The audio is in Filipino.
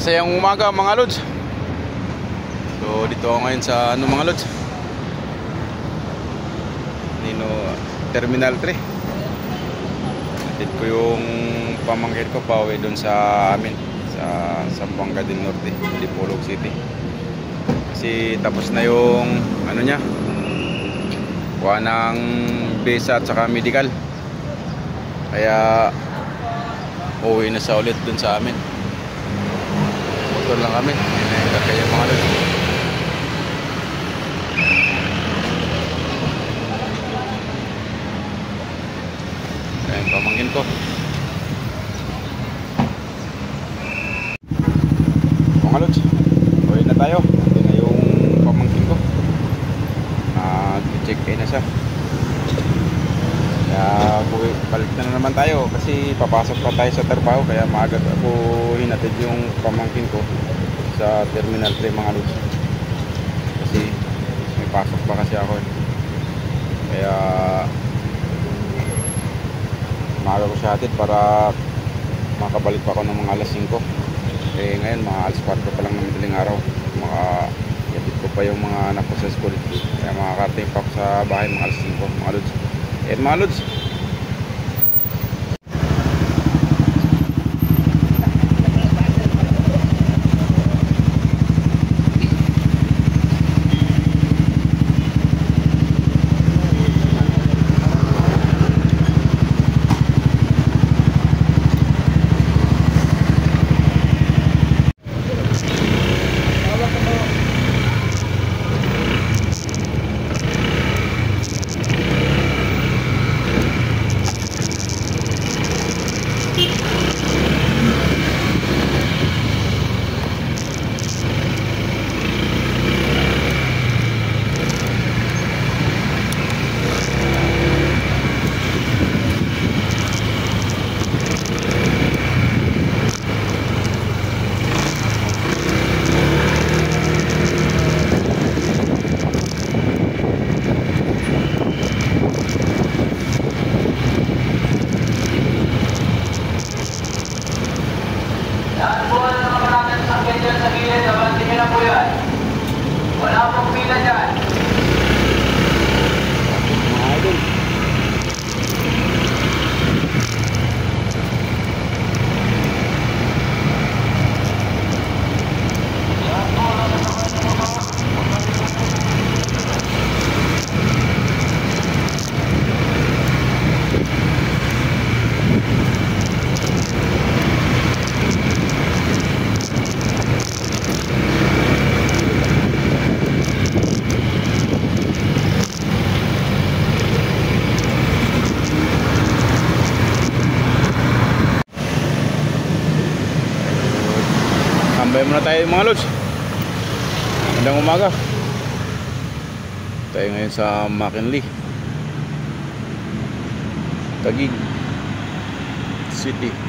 Masayang umaga mga lods. So dito ako ngayon sa mga lods, Nino Terminal 3. Natid ko yung pamangkin ko pauwi doon sa amin sa Zamboanga del Norte, Dipolog City. Kasi tapos na yung niya, kuha ng visa at saka medical. Kaya uuwi na sa ulit doon sa amin. Motor lang kami. Kaya mga lods. Kaya yung pamangkin ko. Mga lods, uwi na tayo. Ito na yung pamangkin ko. Nag-check-in na siya. Kaya balik na naman tayo kasi papasok pa tayo sa trabaho. Kaya maaga ako hinatid yung pamangkin ko sa Terminal 3 mga lods. Kasi may pasok pa kasi ako. Kaya maaga ko siya hatid para makabalik pa ako ng mga alas 5. Eh ngayon mga alas 4 pa lang ng madaling araw. Makayatid ko pa yung mga anak ko sa school. Kaya makakarating pa ako sa bahay mga alas 5 mga lods. Eh mga lods, wala pong pila dyan. tambay muna tayo mga lods. Magandang umaga. Tayo ngayon sa McKinley, Taguig City.